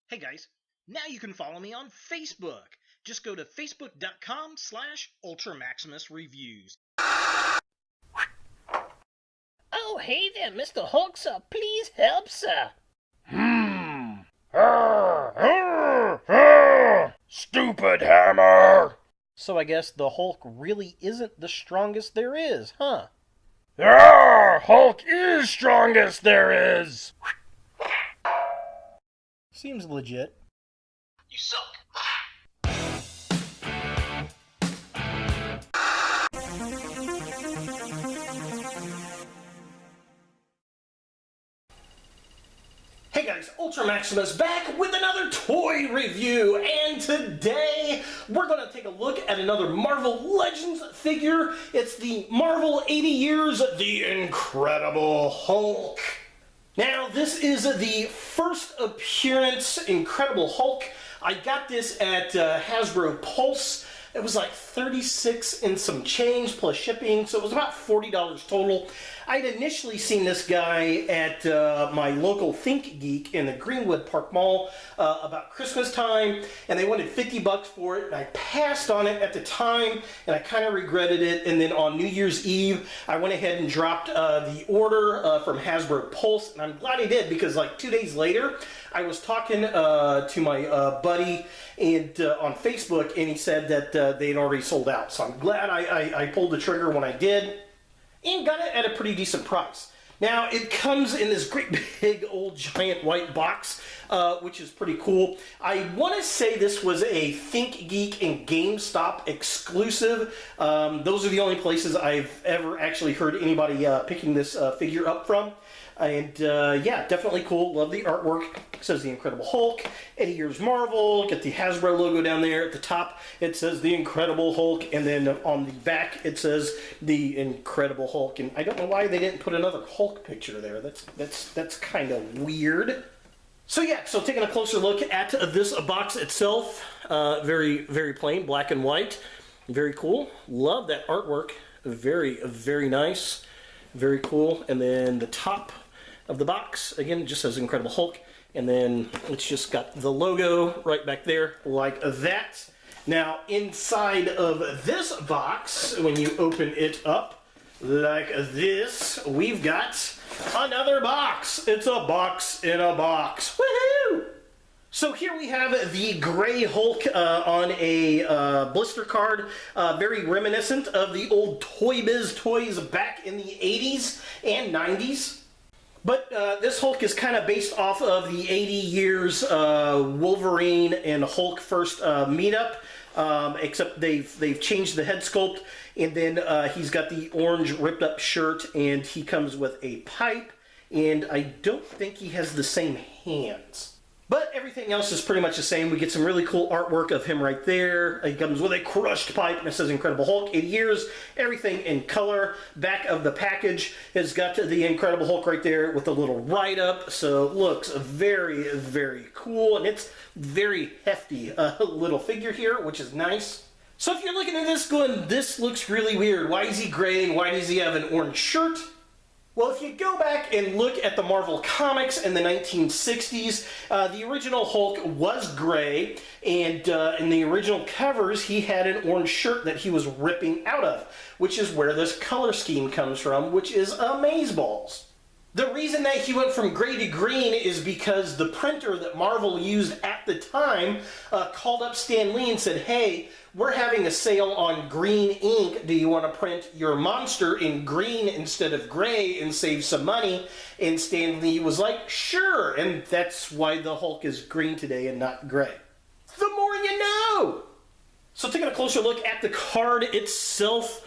Hey guys, now you can follow me on Facebook. Just go to facebook.com/UltraMaximusReviews. Oh, hey there, Mr. Hulk, sir. Please help, sir. Stupid hammer! So I guess the Hulk really isn't the strongest there is, huh? Hulk is strongest there is! Seems legit. You suck. Hey guys, Ultra Maximus back with another toy review, and today we're going to take a look at another Marvel Legends figure. It's the Marvel 80 Years The Incredible Hulk. Now, this is the first appearance Incredible Hulk. I got this at Hasbro Pulse. It was like $36 and some change plus shipping, so it was about $40 total. I'd initially seen this guy at my local ThinkGeek in the Greenwood Park Mall about Christmas time, and they wanted $50 for it, and I passed on it at the time, and I kind of regretted it. And then on New Year's Eve, I went ahead and dropped the order from Hasbro Pulse, and I'm glad I did, because like 2 days later, I was talking to my buddy and on Facebook, and he said that they'd already sold out. So I'm glad I pulled the trigger when I did, and got it at a pretty decent price. Now, it comes in this great big old giant white box, which is pretty cool. I want to say this was a ThinkGeek and GameStop exclusive. Those are the only places I've ever actually heard anybody picking this figure up from. And yeah, definitely cool. Love the artwork. It says The Incredible Hulk, 80 Years Marvel. Get the Hasbro logo down there. At the top, it says The Incredible Hulk. And then on the back, it says The Incredible Hulk. And I don't know why they didn't put another Hulk picture there. That's kind of weird. So yeah, so taking a closer look at this box itself. Very, very plain, black and white. Very cool. Love that artwork. Very, very nice. Very cool. And then the top of the box, again, it just says Incredible Hulk, and then it's just got the logo right back there, like that. Now, inside of this box, when you open it up, like this, we've got another box. It's a box in a box. Woohoo! So here we have the gray Hulk on a blister card, very reminiscent of the old Toy Biz toys back in the 80s and 90s. But this Hulk is kind of based off of the 80 years Wolverine and Hulk first meetup, except they've changed the head sculpt, and then he's got the orange ripped up shirt, and he comes with a pipe, and I don't think he has the same hands. But everything else is pretty much the same. We get some really cool artwork of him right there. He comes with a crushed pipe, and it says Incredible Hulk, 80 years. Everything in color. Back of the package has got the Incredible Hulk right there with a little write-up. So looks very, very cool. And it's very hefty little figure here, which is nice. So if you're looking at this going, this looks really weird. Why is he gray and why does he have an orange shirt? Well, if you go back and look at the Marvel Comics in the 1960s, the original Hulk was gray, and in the original covers, he had an orange shirt that he was ripping out of, which is where this color scheme comes from, which is amazeballs. The reason that he went from gray to green is because the printer that Marvel used at the time called up Stan Lee and said, hey, we're having a sale on green ink. Do you want to print your monster in green instead of gray and save some money? And Stan Lee was like, sure. And that's why the Hulk is green today and not gray. The more you know. So taking a closer look at the card itself,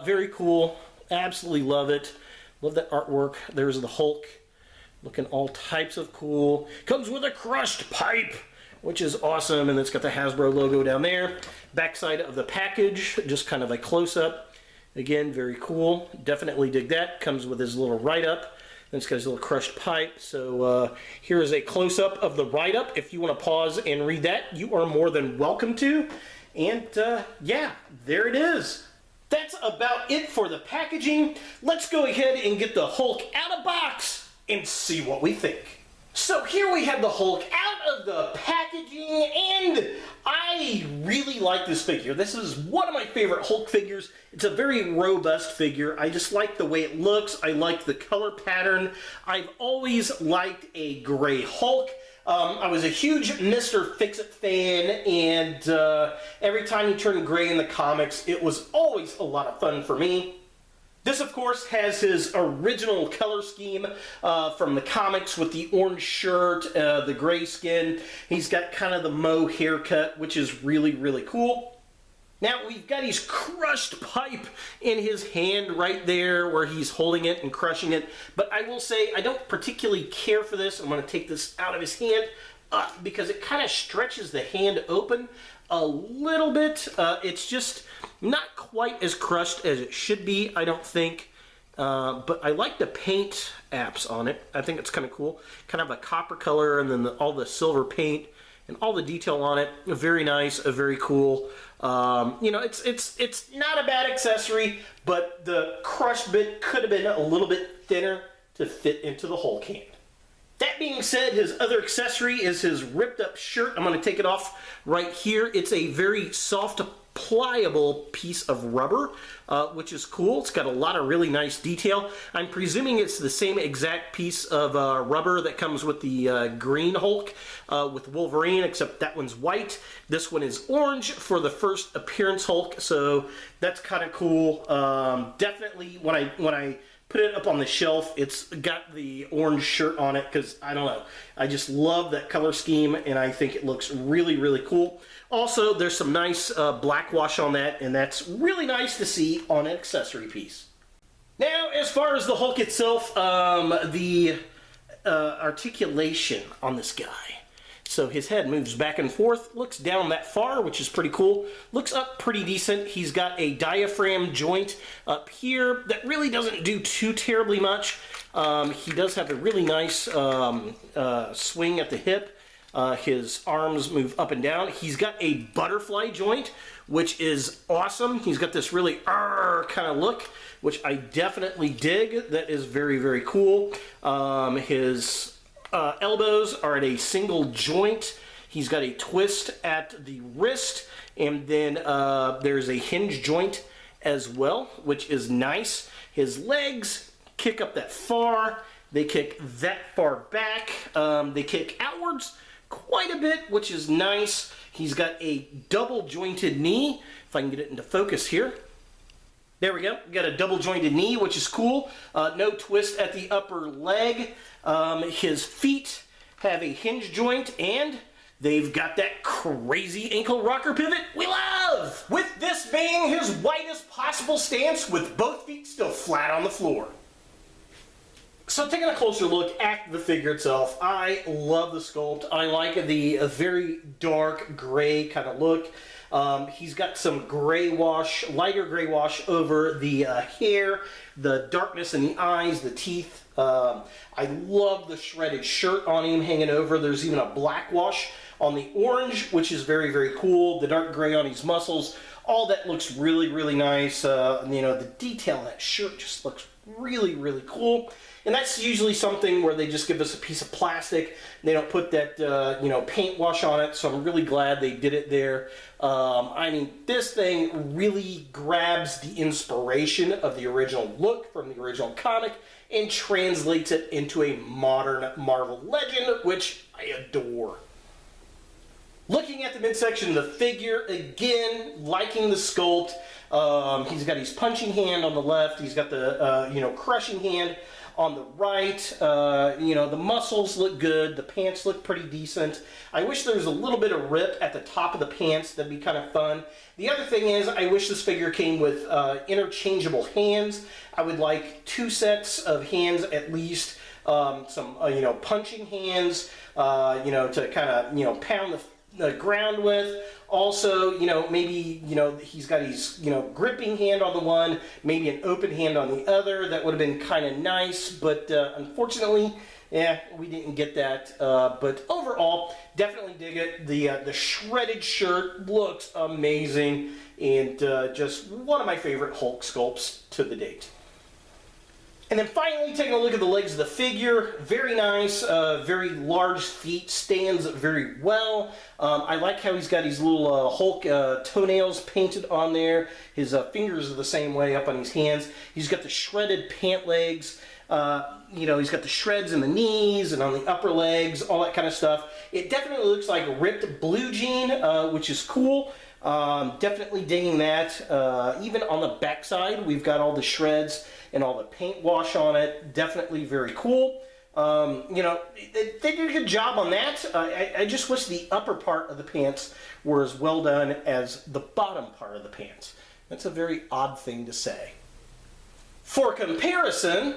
very cool. Absolutely love it. Love that artwork. There's the Hulk, looking all types of cool. Comes with a crushed pipe, which is awesome, and it's got the Hasbro logo down there. Backside of the package, just kind of a close-up. Again, very cool. Definitely dig that. Comes with his little write-up. And it's got his little crushed pipe. So here is a close-up of the write-up. If you want to pause and read that, you are more than welcome to. And yeah, there it is. That's about it for the packaging. Let's go ahead and get the Hulk out of box and see what we think. So here we have the Hulk out of the packaging, and I really like this figure. This is one of my favorite Hulk figures. It's a very robust figure. I just like the way it looks. I like the color pattern. I've always liked a gray Hulk. I was a huge Mr. Fix-It fan, and every time he turned gray in the comics, it was always a lot of fun for me. This, of course, has his original color scheme from the comics with the orange shirt, the gray skin. He's got kind of the Moe haircut, which is really, really cool. Now, we've got his crushed pipe in his hand right there where he's holding it and crushing it. But I will say, I don't particularly care for this. I'm going to take this out of his hand because it kind of stretches the hand open a little bit. It's just not quite as crushed as it should be, I don't think. But I like the paint apps on it. I think it's kind of cool. Kind of a copper color and then all the silver paint and all the detail on it. Very nice, very cool. You know, it's not a bad accessory, but the crush bit could have been a little bit thinner to fit into the Hulk hand. That being said, his other accessory is his ripped up shirt. I'm going to take it off right here. It's a very soft, pliable piece of rubber, which is cool. It's got a lot of really nice detail. I'm presuming it's the same exact piece of rubber that comes with the green Hulk with Wolverine, except that one's white. This one is orange for the first appearance Hulk, so that's kind of cool. Definitely, when I put it up on the shelf, it's got the orange shirt on it because, I don't know, I just love that color scheme and I think it looks really, really cool. Also, there's some nice black wash on that, and that's really nice to see on an accessory piece. Now, as far as the Hulk itself, the articulation on this guy. So his head moves back and forth, looks down that far, which is pretty cool. Looks up pretty decent. He's got a diaphragm joint up here that really doesn't do too terribly much. He does have a really nice swing at the hip. His arms move up and down. He's got a butterfly joint, which is awesome. He's got this really kind of look, which I definitely dig. That is very, very cool. His elbows are at a single joint. He's got a twist at the wrist, and then there's a hinge joint as well, which is nice. His legs kick up that far. They kick that far back. They kick outwards quite a bit, which is nice. He's got a double jointed knee, if I can get it into focus here. There we go. We got a double jointed knee, which is cool. No twist at the upper leg. His feet have a hinge joint, and they've got that crazy ankle rocker pivot we love! With this being his widest possible stance with both feet still flat on the floor. So taking a closer look at the figure itself, I love the sculpt. I like the very dark gray kind of look. He's got some gray wash, lighter gray wash over the hair, the darkness in the eyes, the teeth. I love the shredded shirt on him hanging over. There's even a black wash on the orange, which is very, very cool. The dark gray on his muscles. All that looks really, really nice. You know, the detail in that shirt just looks really, really cool. And that's usually something where they just give us a piece of plastic. They don't put that, you know, paint wash on it. So I'm really glad they did it there. I mean, this thing really grabs the inspiration of the original look from the original comic and translates it into a modern Marvel legend, which I adore. Looking at the midsection of the figure, again, liking the sculpt. He's got his punching hand on the left. He's got the, you know, crushing hand on the right. You know, the muscles look good. The pants look pretty decent. I wish there was a little bit of rip at the top of the pants. That'd be kind of fun. The other thing is, I wish this figure came with interchangeable hands. I would like 2 sets of hands at least. Some, you know, punching hands, you know, to kind of, you know, pound the ground with. Also, you know, maybe, you know, he's got his, you know, gripping hand on the one, maybe an open hand on the other. That would have been kind of nice, but unfortunately, yeah, we didn't get that. But overall, definitely dig it. The shredded shirt looks amazing, and just one of my favorite Hulk sculpts to the date. And then finally, taking a look at the legs of the figure, very nice, very large feet, stands very well. I like how he's got these little Hulk toenails painted on there. His fingers are the same way up on his hands. He's got the shredded pant legs. You know, he's got the shreds in the knees and on the upper legs, all that kind of stuff. It definitely looks like a ripped blue jean, which is cool. Definitely digging that. Even on the backside, we've got all the shreds and all the paint wash on it. Definitely very cool. You know, they did a good job on that. I just wish the upper part of the pants were as well done as the bottom part of the pants. That's a very odd thing to say. For comparison,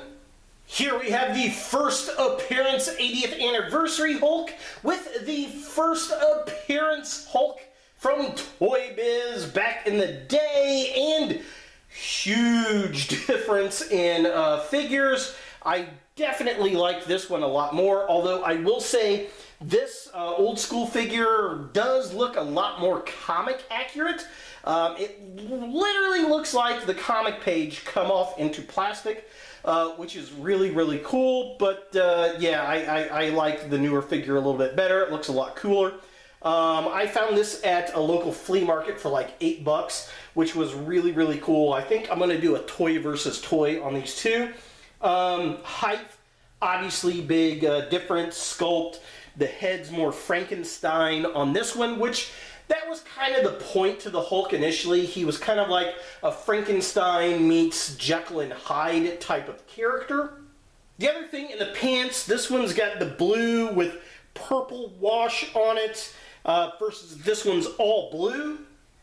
here we have the first appearance 80th anniversary Hulk with the first appearance Hulk from Toy Biz back in the day, and huge difference in figures. I definitely like this one a lot more, although I will say this old school figure does look a lot more comic accurate. It literally looks like the comic page come off into plastic, which is really, really cool. But yeah, I like the newer figure a little bit better. It looks a lot cooler. I found this at a local flea market for like $8, which was really, really cool. I think I'm going to do a toy versus toy on these two. Height, obviously big difference. Sculpt, the head's more Frankenstein on this one, which that was kind of the point to the Hulk initially. He was kind of like a Frankenstein meets Jekyll and Hyde type of character. The other thing in the pants, this one's got the blue with purple wash on it, versus this one's all blue.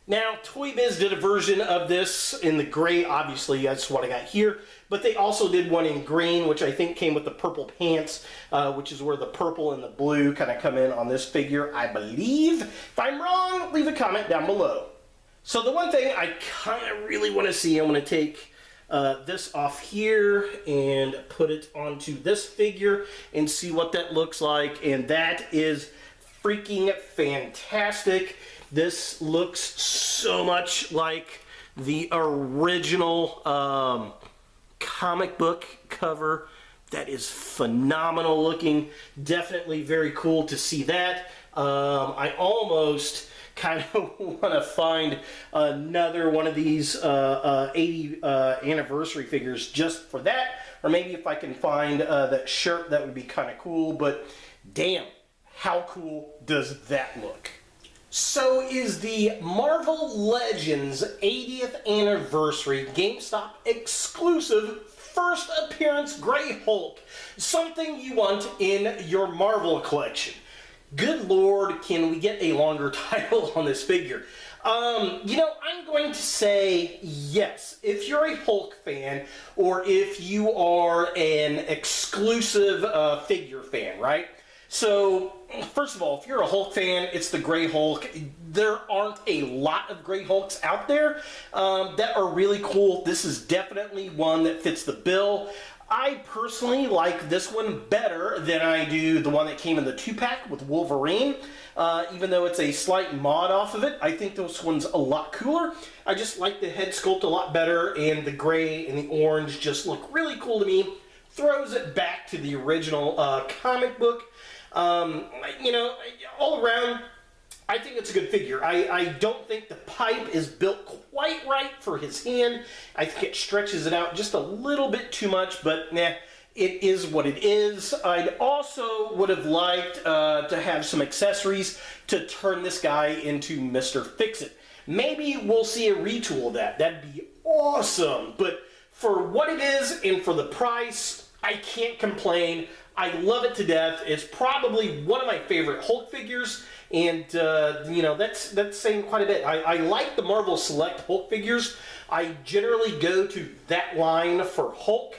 Now, Toy Biz did a version of this in the gray, obviously, that's what I got here, but they also did one in green, which I think came with the purple pants, which is where the purple and the blue kind of come in on this figure, I believe. If I'm wrong, leave a comment down below. So the one thing I kind of really want to see, I'm going to take this off here and put it onto this figure and see what that looks like, and that is freaking fantastic. This looks so much like the original comic book cover. That is phenomenal looking. Definitely very cool to see that. I almost kind of want to find another one of these 80 anniversary figures just for that. Or maybe if I can find that shirt, that would be kind of cool. But damn, how cool does that look? So is the Marvel Legends 80th Anniversary GameStop exclusive first appearance Grey Hulk something you want in your Marvel collection? Good Lord, can we get a longer title on this figure? You know, I'm going to say yes. If you're a Hulk fan, or if you are an exclusive figure fan, right? So, first of all, if you're a Hulk fan, it's the Grey Hulk. There aren't a lot of Grey Hulks out there that are really cool. This is definitely one that fits the bill. I personally like this one better than I do the one that came in the 2-pack with Wolverine. Even though it's a slight mod off of it, I think this one's a lot cooler. I just like the head sculpt a lot better, and the gray and the orange just look really cool to me. Throws it back to the original comic book. You know, all around, I think it's a good figure. I don't think the pipe is built quite right for his hand. I think it stretches it out just a little bit too much, but nah, it is what it is. I'd also would have liked to have some accessories to turn this guy into Mr. Fix-It. Maybe we'll see a retool of that. That'd be awesome. But for what it is and for the price, I can't complain. I love it to death. It's probably one of my favorite Hulk figures, and you know, that's saying quite a bit. I like the Marvel Select Hulk figures. I generally go to that line for Hulk,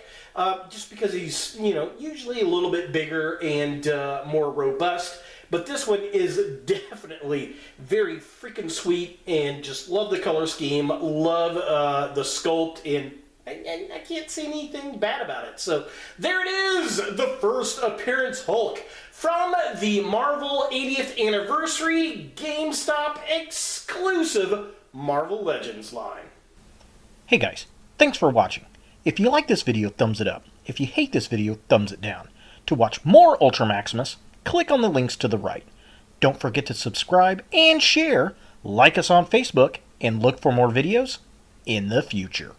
just because he's, you know, usually a little bit bigger and more robust. But this one is definitely very freaking sweet, and just love the color scheme, love the sculpt, and I can't say anything bad about it. So there it is, the first appearance Hulk from the Marvel 80th Anniversary GameStop exclusive Marvel Legends line. Hey guys, thanks for watching. If you like this video, thumbs it up. If you hate this video, thumbs it down. To watch more Ultra Maximus, click on the links to the right. Don't forget to subscribe and share, like us on Facebook, and look for more videos in the future.